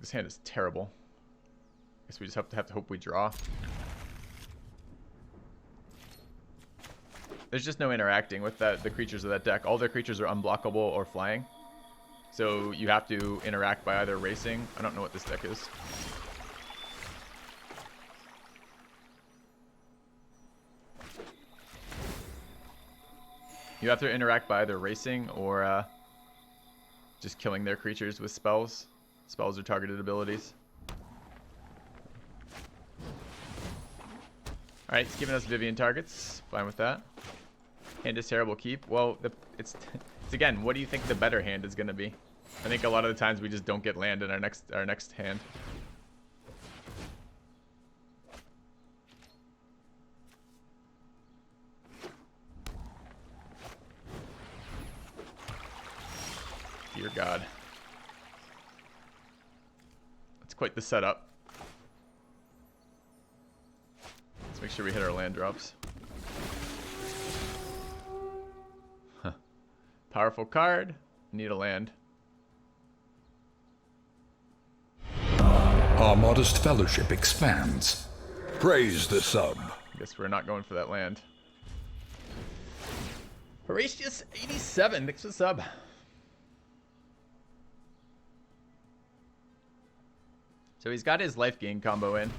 This hand is terrible. Guess we just have to hope we draw. There's just no interacting with the creatures of that deck. All their creatures are unblockable or flying. So you have to interact by either racing. I don't know what this deck is. You have to interact by either racing or just killing their creatures with spells. Spells are targeted abilities. Alright, it's giving us Vivian targets. Fine with that. Hand is terrible, keep. Well, it's again, what do you think the better hand is going to be? I think a lot of the times we just don't get land in our next hand. Dear God. That's quite the setup. Let's make sure we hit our land drops. Huh. Powerful card. Need a land. Our modest fellowship expands. Praise the sub. Guess we're not going for that land. Horatius 87, thanks for the sub. So he's got his life gain combo in.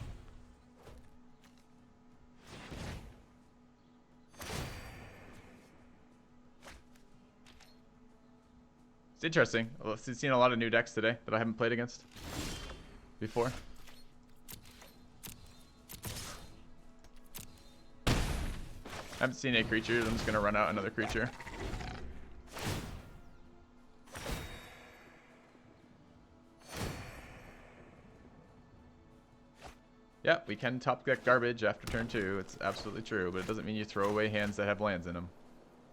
It's interesting. I've seen a lot of new decks today that I haven't played against before. I haven't seen any creatures. I'm just going to run out another creature. Yeah, we can top deck garbage after turn 2. It's absolutely true, but it doesn't mean you throw away hands that have lands in them.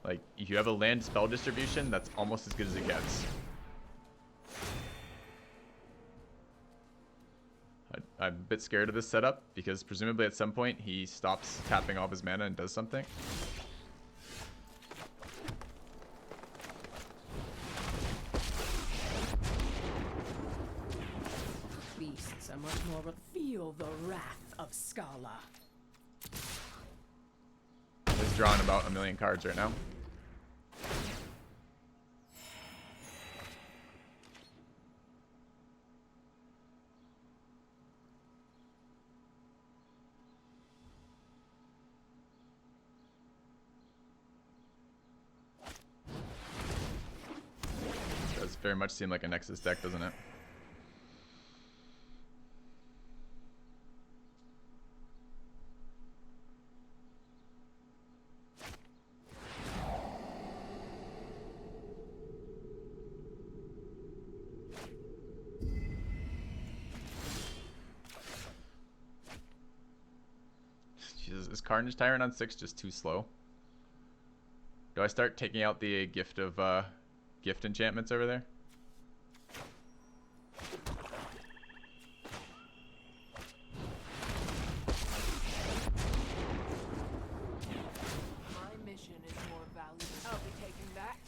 Like, if you have a land spell distribution, that's almost as good as it gets. I'm a bit scared of this setup, because presumably at some point he stops tapping all of his mana and does something. Beasts are much more feel the wrath of Scala. He's drawing about 1 million cards right now. Does very much seem like a Nexus deck, doesn't it? Jesus, is Carnage Tyrant on 6 just too slow? Do I start taking out the gift enchantments over there? My mission is more valuable. I'll be taking that.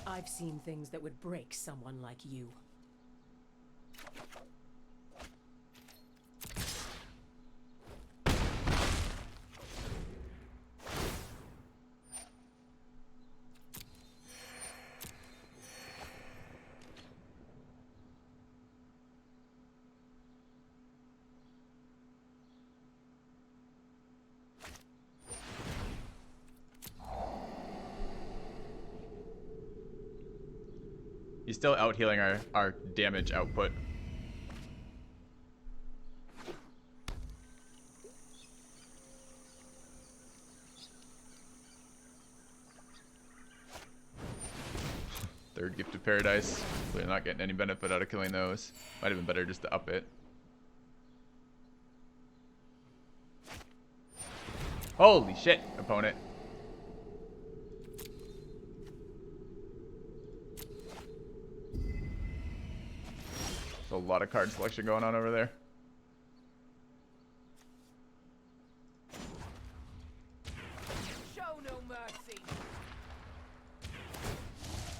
I've seen things that would break someone like you. He's still out healing our damage output. Third Gift of Paradise. We're not getting any benefit out of killing those. Might have been better just to up it. Holy shit, opponent. There's a lot of card selection going on over there. Show no mercy.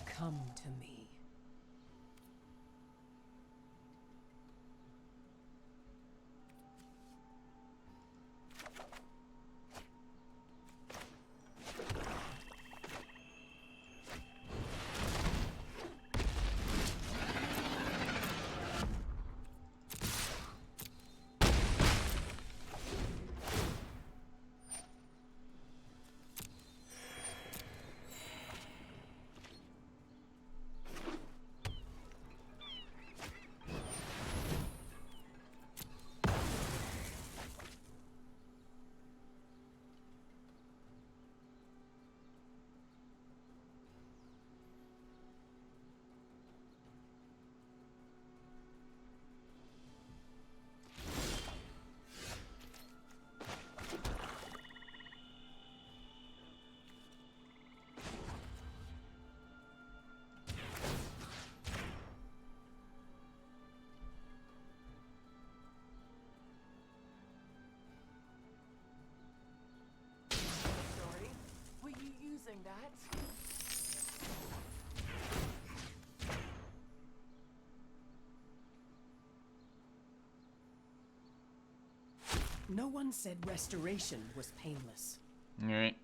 Come known to me. Sorry, were you using that? No one said restoration was painless. All right.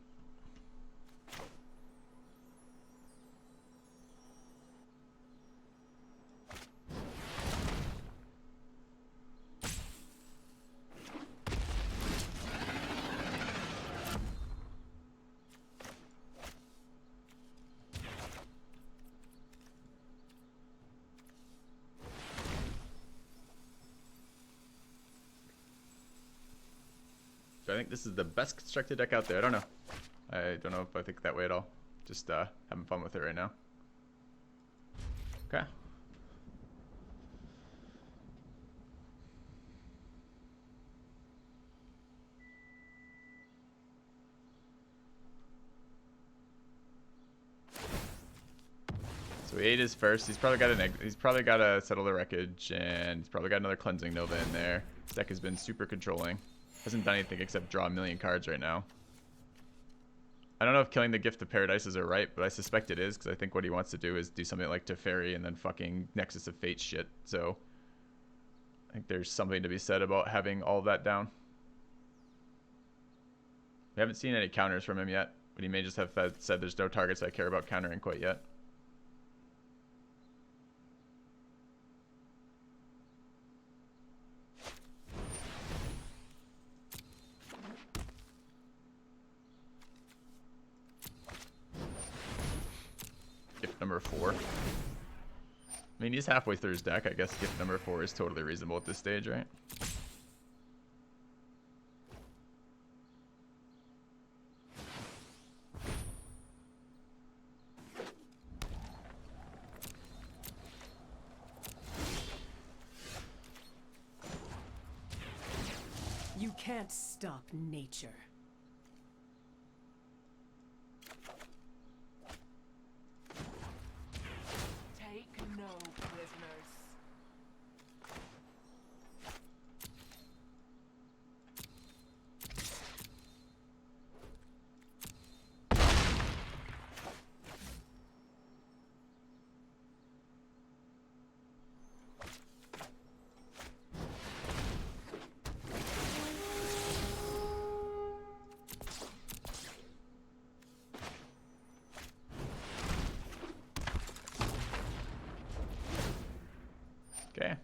So I think this is the best constructed deck out there. I don't know. I don't know if I think that way at all. Just having fun with it right now. Okay. So he ate his first. He's probably got an egg. He's probably got to settle the wreckage, and he's probably got another cleansing nova in there. This deck has been super controlling. Hasn't done anything except draw a million cards right now. I don't know if killing the Gift of Paradises are right, but I suspect it is, because I think what he wants to do is do something like Teferi and then fucking Nexus of Fate shit. So I think there's something to be said about having all of that down. We haven't seen any counters from him yet, but he may just have said there's no targets I care about countering quite yet. Gift number 4. I mean, he's halfway through his deck. I guess gift number 4 is totally reasonable at this stage, right? You can't stop nature. Take no prisoners. Okay.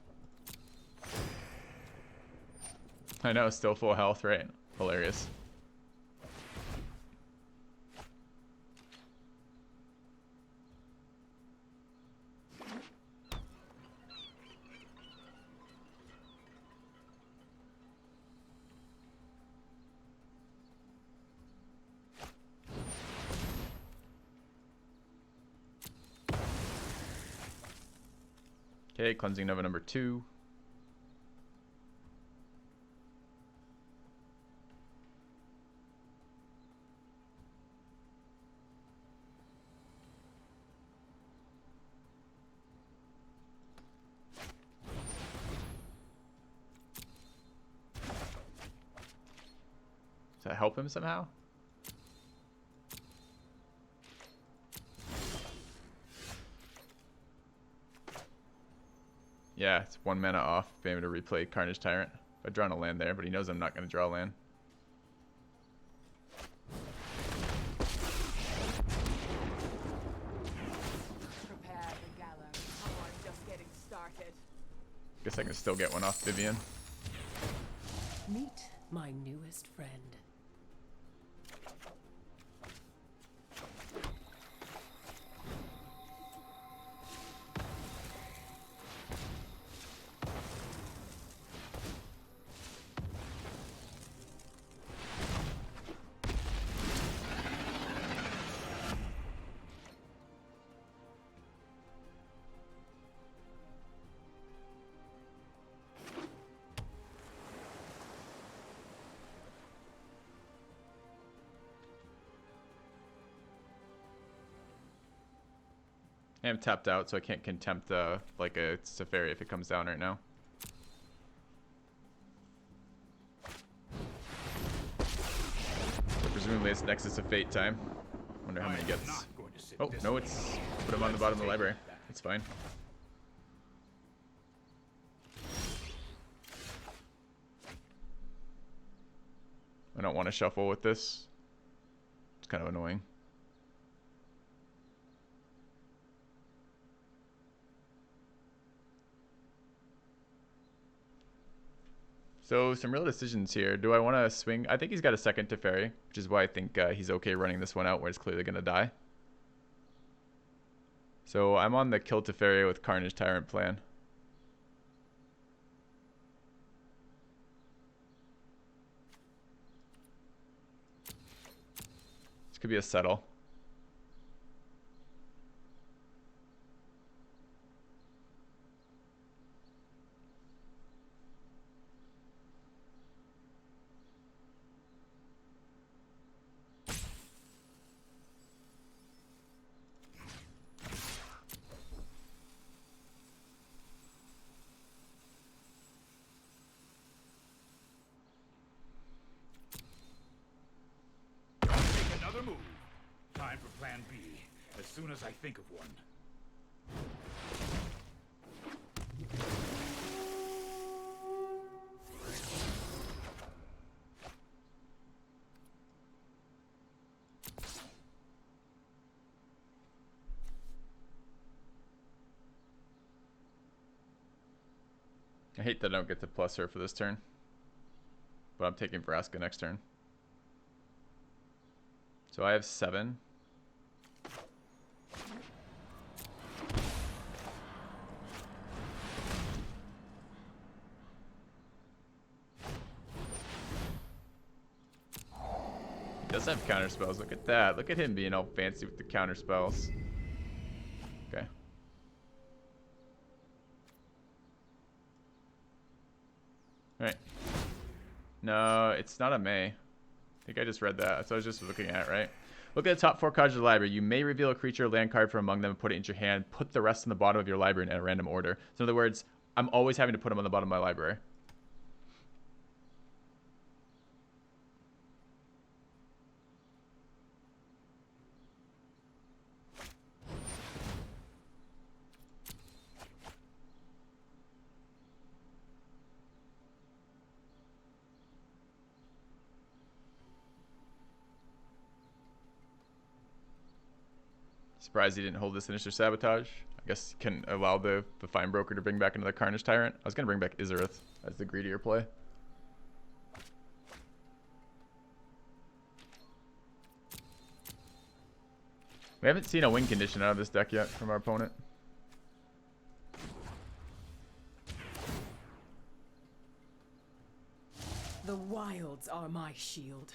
I know, still full health, right? Hilarious. Okay, cleansing nova number 2. Does that help him somehow? Yeah, it's 1 mana off being able to replay Carnage Tyrant. I've drawn a land there, but he knows I'm not going to draw a land. Prepare the gallows. I'm just getting started. Guess I can still get one off Vivian. Meet my newest friend. I am tapped out, so I can't contempt like a Safari if it comes down right now. So presumably it's Nexus of Fate time. Wonder how many gets. Oh, no, it's put him on the bottom of the library. That's fine. I don't want to shuffle with this. It's kind of annoying. So some real decisions here. Do I want to swing? I think he's got a second Teferi, which is why I think he's okay running this one out where it's clearly going to die. So I'm on the kill Teferi with Carnage Tyrant plan. This could be a settle. Move. Time for plan B, as soon as I think of one. I hate that I don't get to plus her for this turn. But I'm taking Vraska next turn. So I have 7. He does have counter spells. Look at that. Look at him being all fancy with the counter spells. Okay. Alright. No, it's not a May. I think I just read that. That's what I was just looking at, right? Look at the top 4 cards of the library. You may reveal a creature or land card from among them and put it into your hand. Put the rest on the bottom of your library in a random order. So in other words, I'm always having to put them on the bottom of my library. Surprised he didn't hold this Sinister Sabotage. I guess he can allow the Fine Broker to bring back another Carnage Tyrant. I was going to bring back Izarith as the greedier play. We haven't seen a win condition out of this deck yet from our opponent. The wilds are my shield.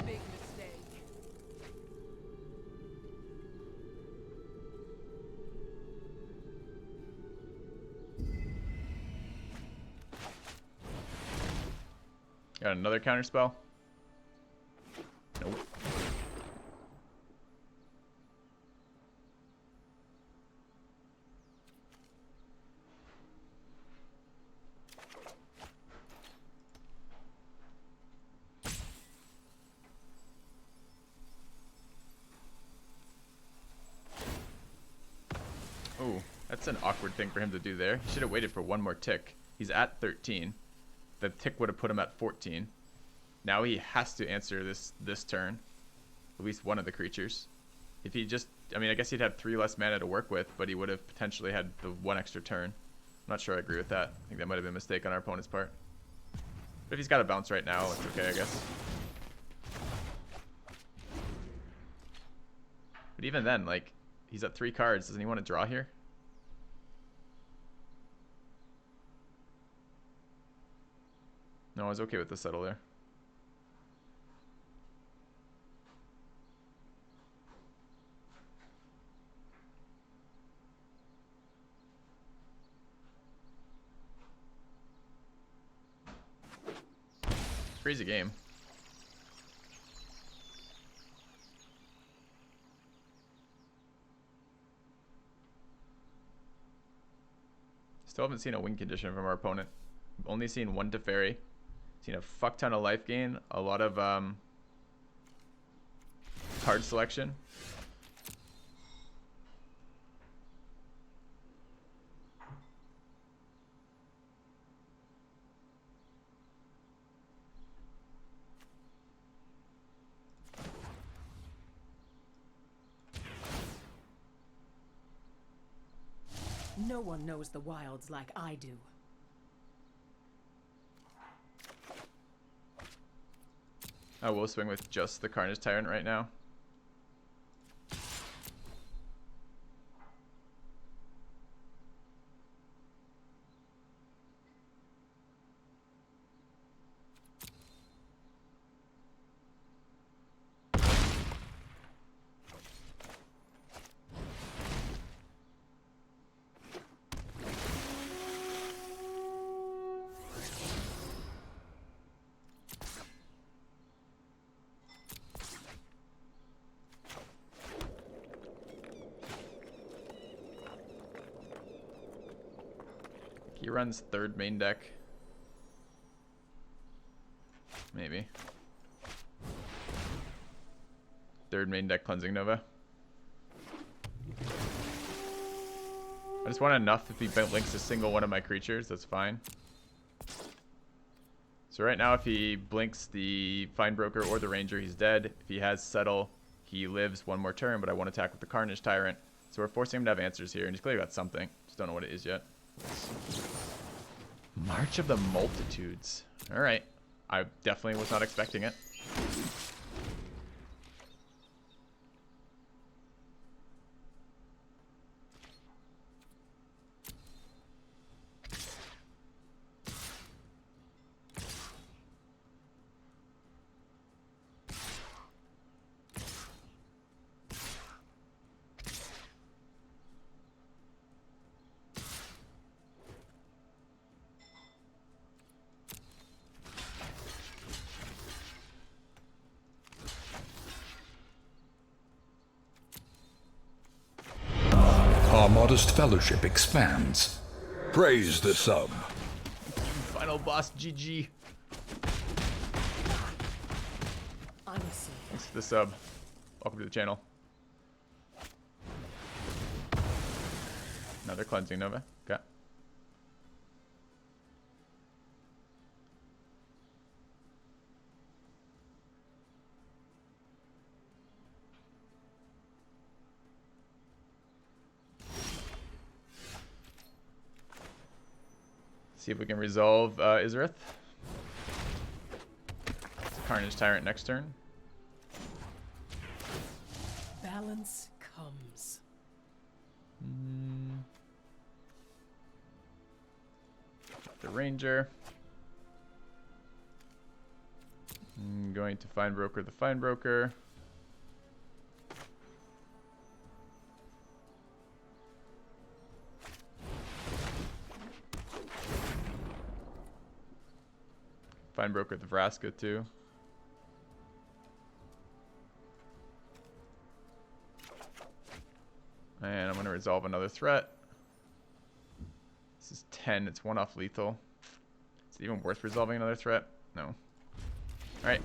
Big mistake. Got another counter spell. Nope. Oh, that's an awkward thing for him to do there. He should have waited for one more tick. He's at 13. The tick would have put him at 14. Now he has to answer this turn. At least one of the creatures. If he just... I mean, I guess he'd have 3 less mana to work with, but he would have potentially had the 1 extra turn. I'm not sure I agree with that. I think that might have been a mistake on our opponent's part. But if he's got a bounce right now, it's okay, I guess. But even then, like, he's at 3 cards. Doesn't he want to draw here? No, I was okay with the settle there. Crazy game. Still haven't seen a win condition from our opponent. Only seen 1 Teferi. Seen a fuck ton of life gain. A lot of card selection. No one knows the wilds like I do. I will swing with just the Carnage Tyrant right now. He runs 3rd main deck. Maybe. 3rd main deck Cleansing Nova. I just want enough if he blinks a single one of my creatures, that's fine. So right now if he blinks the Find Broker or the Ranger, he's dead. If he has Settle, he lives 1 more turn, but I won't attack with the Carnage Tyrant. So we're forcing him to have answers here, and he's clearly got something. Just don't know what it is yet. March of the Multitudes. Alright. I definitely was not expecting it. Our modest fellowship expands. Praise the sub. Final boss GG. Honestly. Thanks for the sub. Welcome to the channel. Another Cleansing Nova. Okay. See if we can resolve Izarith. Carnage Tyrant next turn. Balance comes. The Ranger. I'm going to Find Broker the Find Broker. Fine broke with Vraska too. And I'm going to resolve another threat. This is 10. It's 1 off lethal. Is it even worth resolving another threat? No. Alright.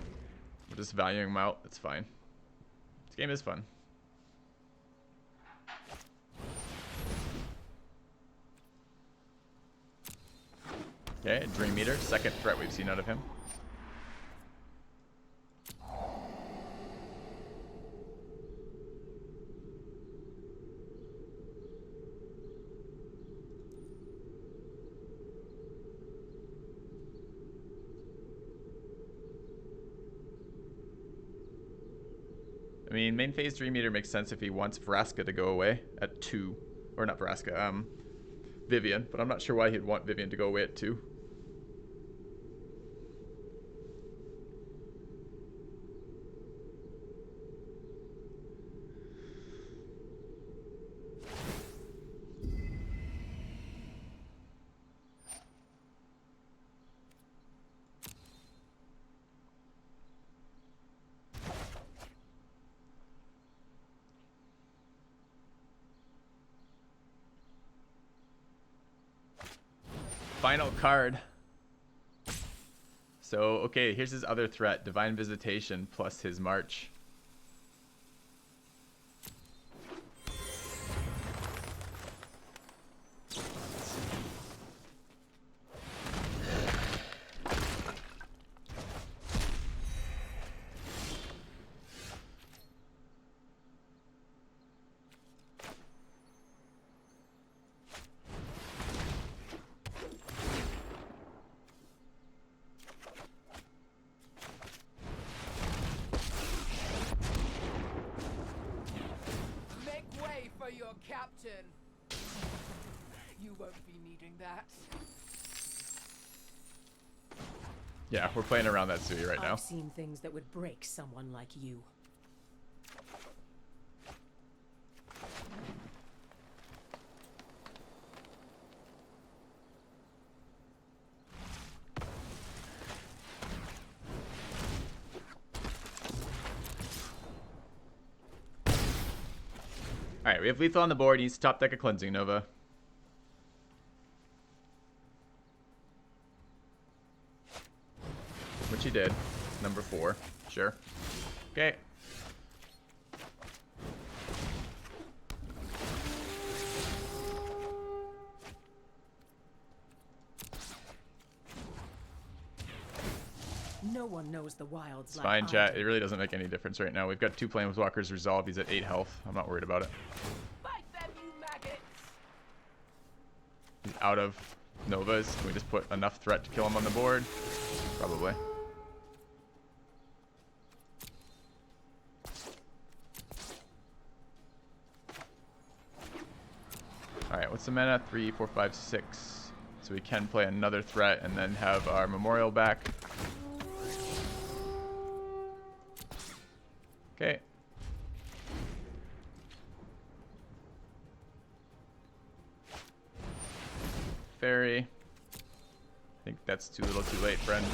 We're just valuing them out. That's fine. This game is fun. Okay, Dream Meter. Second threat we've seen out of him. I mean, main phase Dream Meter makes sense if he wants Vraska to go away at 2. Or not Vraska, Vivian. But I'm not sure why he'd want Vivian to go away at 2. Final card. So, okay, here's his other threat. Divine Visitation plus his March. Your captain. You won't be needing that. Yeah, we're playing around that Sui right now. I've seen things that would break someone like you. Alright, we have lethal on the board. He needs to top deck a Cleansing Nova. Which he did. Number 4. Sure. Okay. No one knows the wilds It's like fine, I chat. do. It really doesn't make any difference right now. We've got 2 Planeswalkers resolved. He's at 8 health. I'm not worried about it. Fight them, you maggots! He's out of Novas. Can we just put enough threat to kill him on the board? Probably. Alright, what's the mana? 3, 4, 5, 6. So we can play another threat and then have our Memorial back. Okay. Fairy. I think that's too little too late, friend.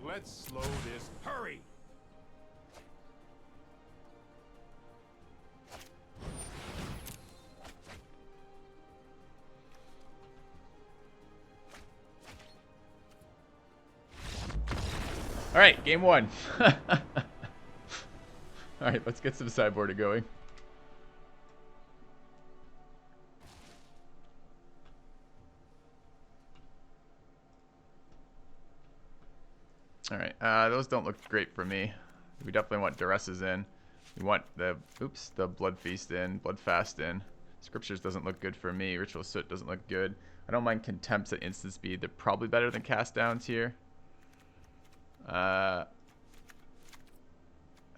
Let's slow this. Hurry! All right, game 1. All right, let's get some sideboard going. All right, those don't look great for me. We definitely want Duresses in. We want the Blood Feast in, Blood Fast in. Scriptures doesn't look good for me. Ritual Soot doesn't look good. I don't mind Contempts at instant speed. They're probably better than Cast Downs here. I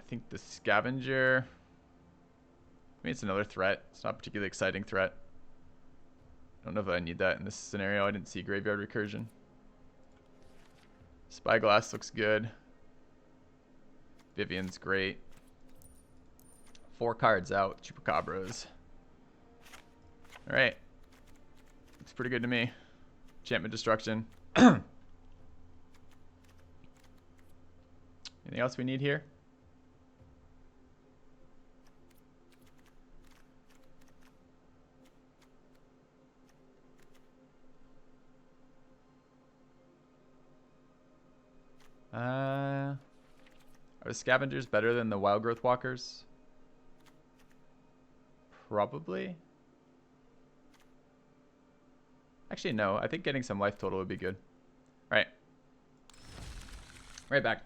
think the Scavenger. I mean, it's another threat. It's not a particularly exciting threat. I don't know if I need that in this scenario. I didn't see Graveyard Recursion. Spyglass looks good. Vivian's great. 4 cards out. Chupacabras. Alright. Looks pretty good to me. Enchantment Destruction. Anything else we need here? Are the scavengers better than the wild growth walkers? Probably. Actually, no. I think getting some life total would be good. All right. Right back.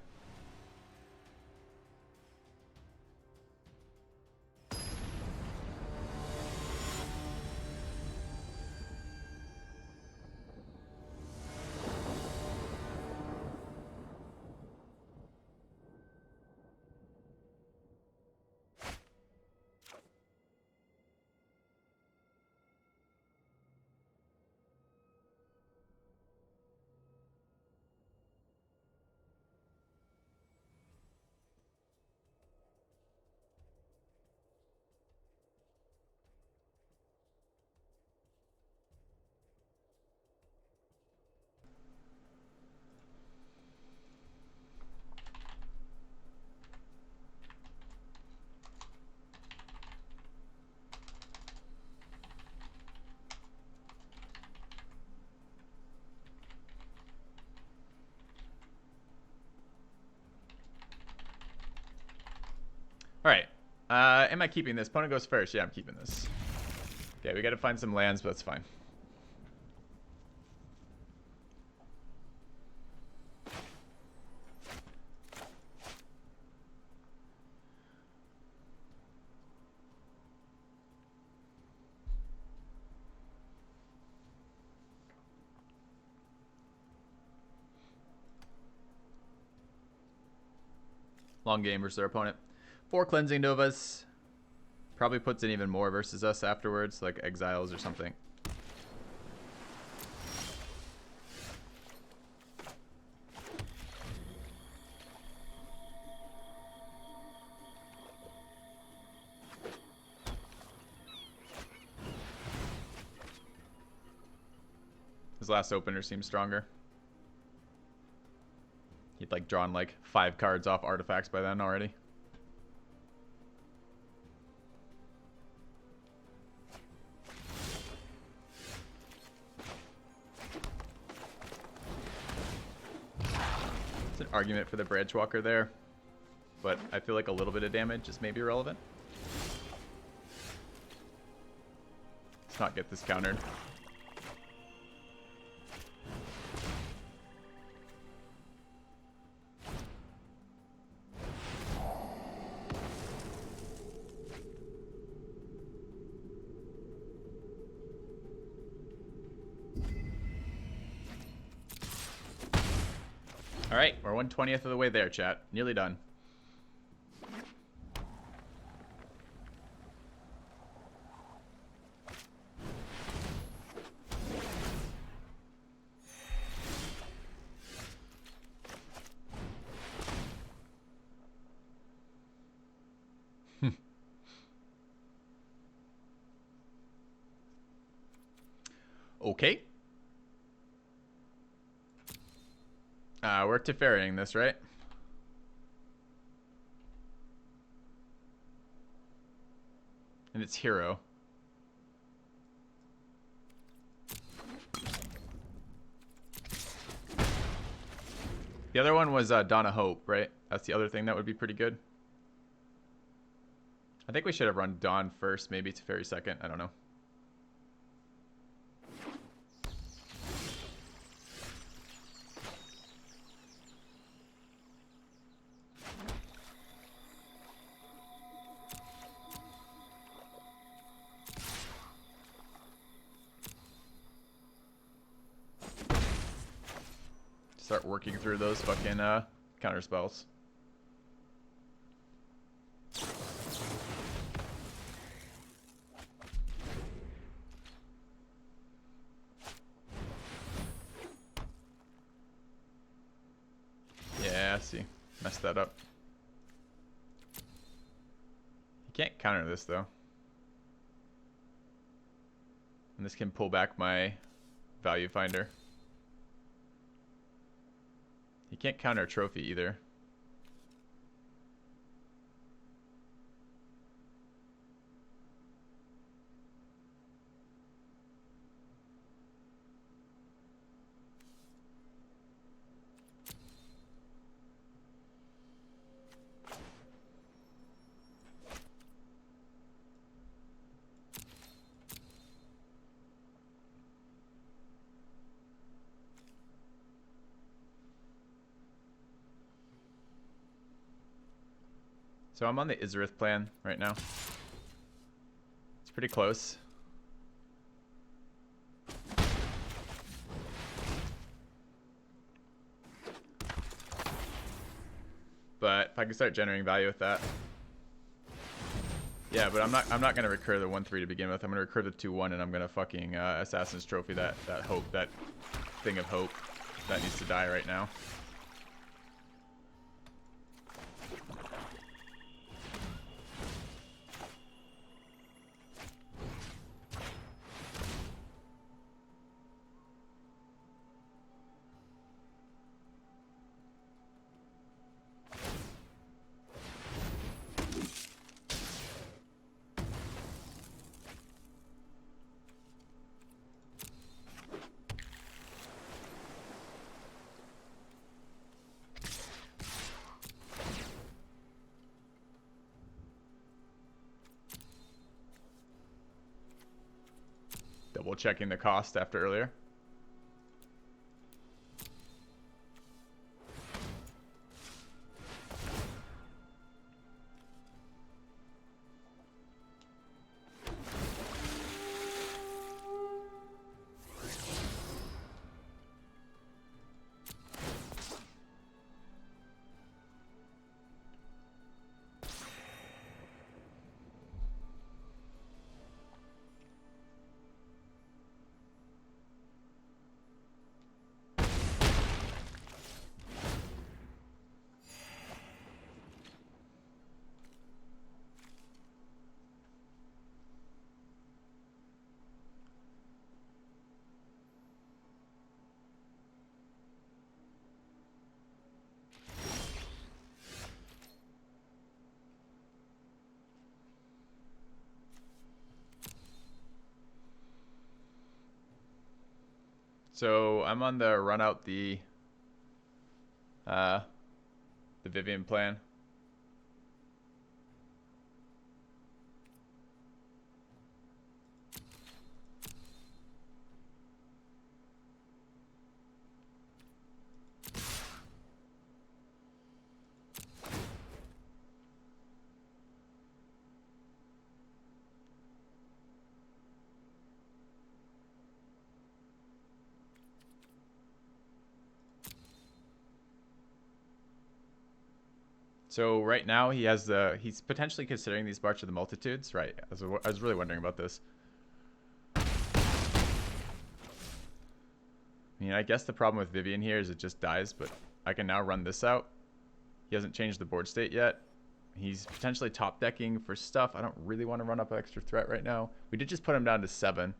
All right. Am I keeping this? Opponent goes first. Yeah, I'm keeping this. Okay, we got to find some lands, but that's fine. Long game versus our opponent. 4 cleansing novas. Probably puts in even more versus us afterwards, like exiles or something. His last opener seems stronger. He'd like drawn like 5 cards off artifacts by then already. It's an argument for the Branch Walker there, but I feel like a little bit of damage is maybe relevant. Let's not get this countered. All right, we're 1/20th of the way there, chat. Nearly done. Okay. We're Teferiing this, right? And it's hero. The other one was Donna Hope, right? That's the other thing that would be pretty good. I think we should have run Dawn first, maybe Teferi second. I don't know. Start working through those fucking counter spells. Yeah, I see. Messed that up. You can't counter this though. And this can pull back my value finder. can't counter a trophy either. So I'm on the Izarith plan right now. It's pretty close. But if I can start generating value with that. Yeah, but I'm not gonna recur the 1-3 to begin with. I'm gonna recur the 2-1 and I'm gonna fucking Assassin's Trophy that thing of hope that needs to die right now. Double checking the cost after earlier. So I'm on the run out the Vivian plan. So right now he's potentially considering these March of the Multitudes, right? I was really wondering about this. I mean, I guess the problem with Vivian here is it just dies, but I can now run this out. He hasn't changed the board state yet. He's potentially top decking for stuff. I don't really want to run up extra threat right now. We did just put him down to 7.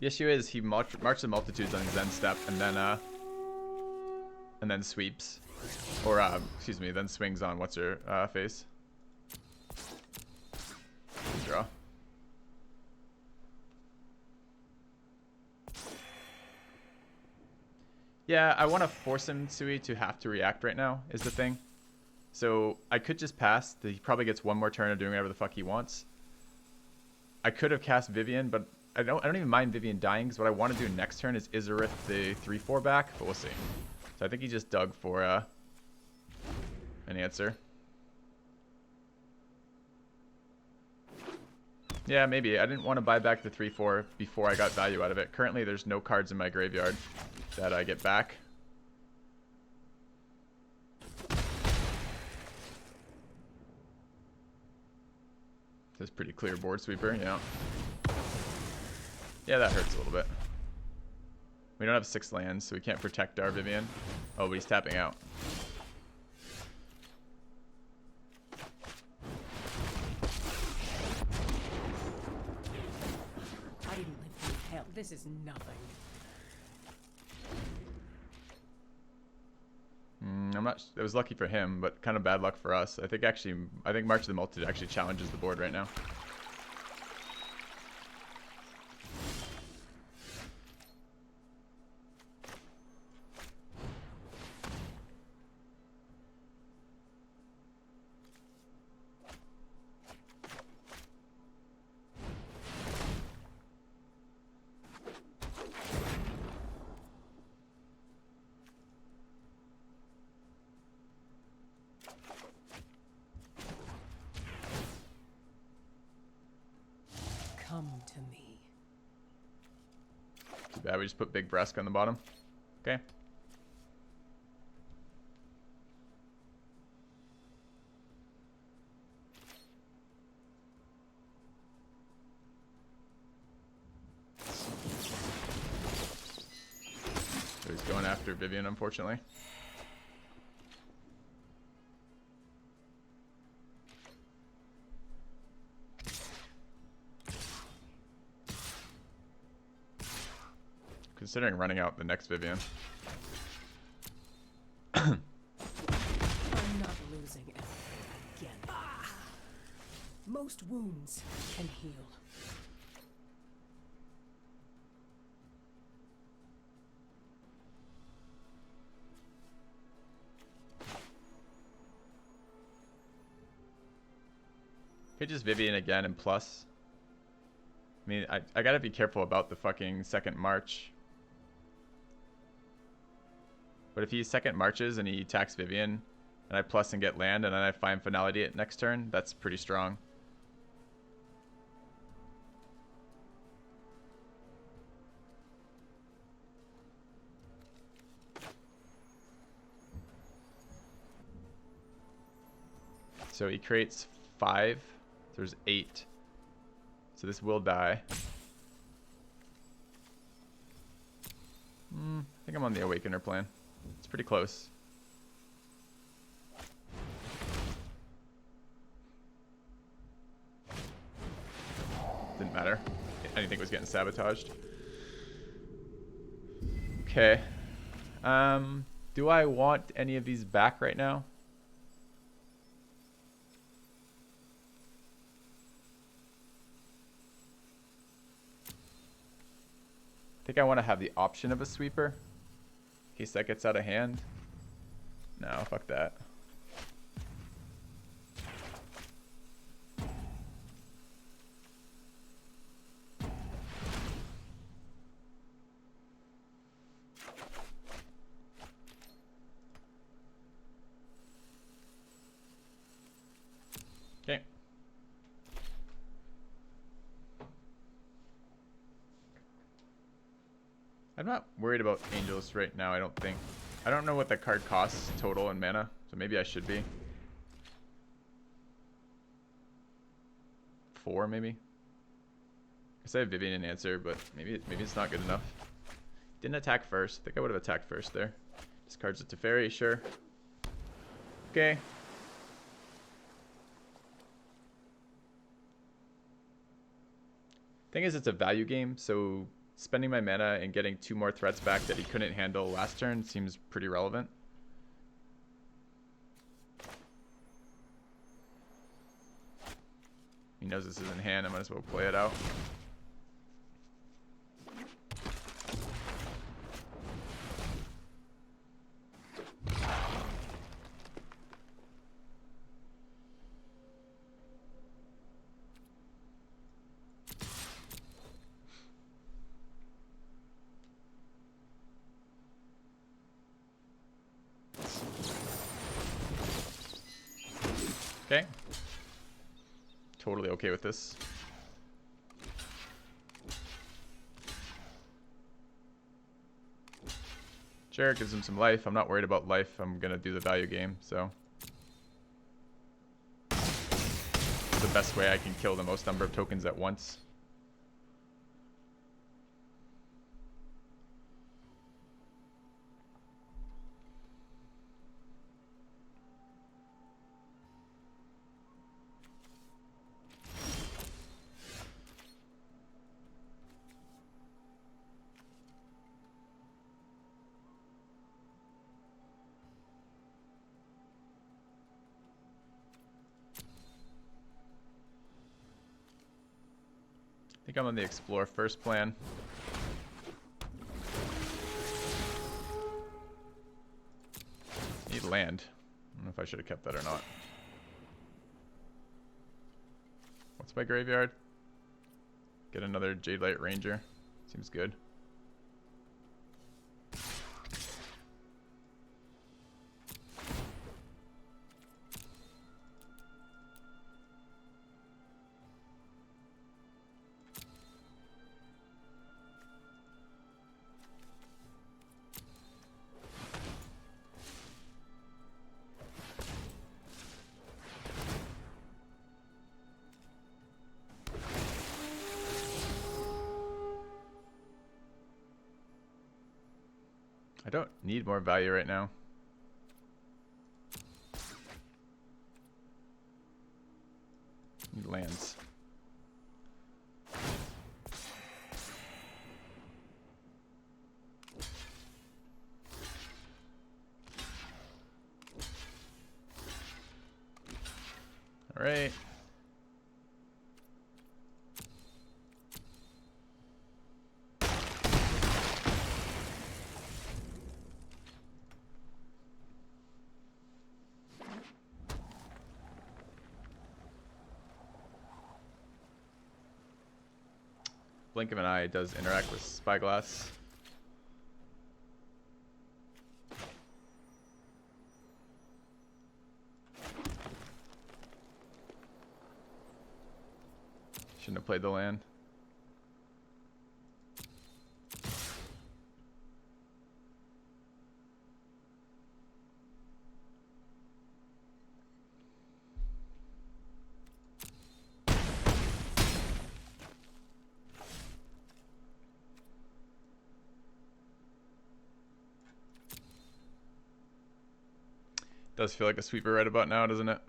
The issue is he marches the Multitudes on his end step and then sweeps, or excuse me, then swings on what's her face. Draw. Yeah, I want to force him to have to react right now is the thing. So I could just pass. He probably gets one more turn of doing whatever the fuck he wants. I could have cast Vivian, but I don't even mind Vivian dying, because what I want to do next turn is Izarith the 3-4 back, but we'll see. So I think he just dug for an answer. Yeah, maybe. I didn't want to buy back the 3-4 before I got value out of it. Currently, there's no cards in my graveyard that I get back. This is pretty clear board sweeper, yeah. Yeah, that hurts a little bit. We don't have 6 lands, so we can't protect our Vivian. Oh, but he's tapping out. I didn't live This is nothing. I'm not. It was lucky for him, but kind of bad luck for us. I think March of the Multitude actually challenges the board right now. Come to me. Too bad we just put Big Bresk on the bottom. Okay. So he's going after Vivian, unfortunately. Considering running out the next Vivian. I'm not losing everything again. Ah! Most wounds can heal. Could just Vivian again and plus. I mean, I gotta be careful about the fucking second march. But if he second marches and he attacks Vivian, and I plus and get land, and then I find Finality at next turn, that's pretty strong. So he creates 5. So there's 8. So this will die. I think I'm on the Awakener plan. It's pretty close. Didn't matter. Anything was getting sabotaged. Okay. Do I want any of these back right now? I think I want to have the option of a sweeper in case that gets out of hand. No, fuck that. Okay. I'm not worried about angels right now, I don't think. I don't know what that card costs total in mana, so maybe I should be. 4 maybe? I guess I have Vivian and Answer, but maybe it's not good enough. Didn't attack first. I think I would have attacked first there. Discards it to Fairy, sure. Okay. Thing is, it's a value game, so spending my mana and getting 2 more threats back that he couldn't handle last turn seems pretty relevant. He knows this is in hand, I might as well play it out. Okay. Totally okay with this. Sure, gives him some life. I'm not worried about life. I'm gonna do the value game, so. It's the best way I can kill the most number of tokens at once. I think I'm on the explore first plan. Need land. I don't know if I should have kept that or not. What's my graveyard? Get another Jade Light Ranger. Seems good. I don't need more value right now. Need lands. All right. Blink of an eye does interact with Spyglass. Shouldn't have played the land. Does feel like a sweeper right about now, doesn't it?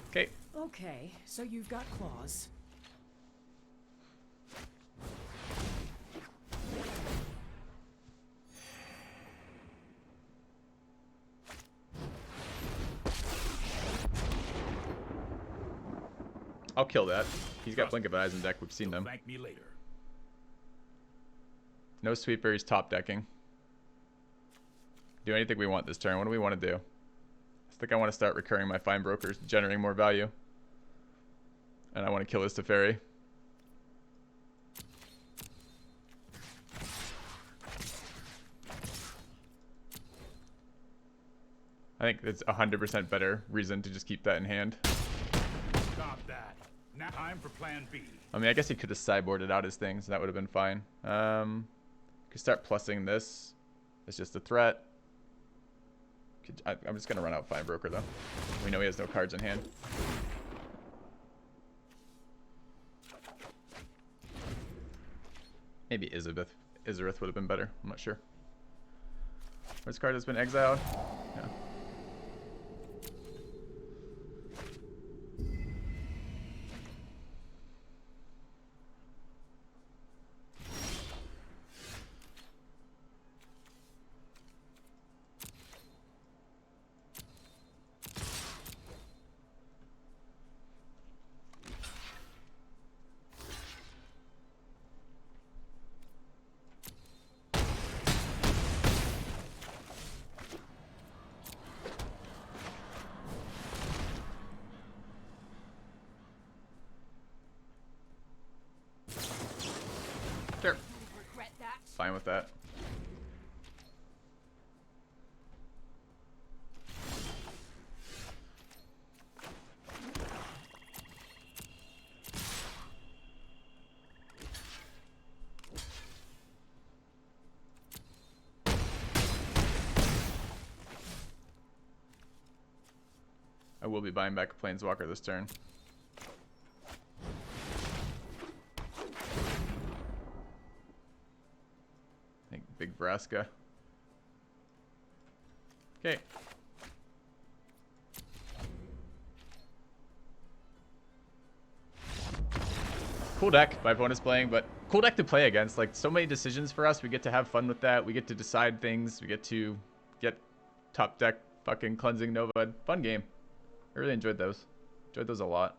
Okay. Okay, so you've got claws. I'll kill that. He's got Blink of Eyes in deck. We've seen them. Thank me later. No sweeper. He's top decking. Do anything we want this turn. What do we want to do? I think I want to start recurring my fine brokers, generating more value. And I want to kill this Teferi. I think it's 100% better reason to just keep that in hand. Got that. Now time for plan B. I mean, I guess he could have sideboarded out his things. That would have been fine. Could start plussing this. It's just a threat. I'm just going to run out Fine Broker, though. We know he has no cards in hand. Maybe Izarith would have been better. I'm not sure. This card has been exiled. Yeah. Sure. Regret that. Fine with that. I will be buying back a Planeswalker this turn. I think Big Vraska. Okay. Cool deck my opponent's playing, but cool deck to play against. Like, so many decisions for us. We get to have fun with that. We get to decide things. We get to get top deck fucking Cleansing Nova. Fun game. I really enjoyed those. Enjoyed those a lot.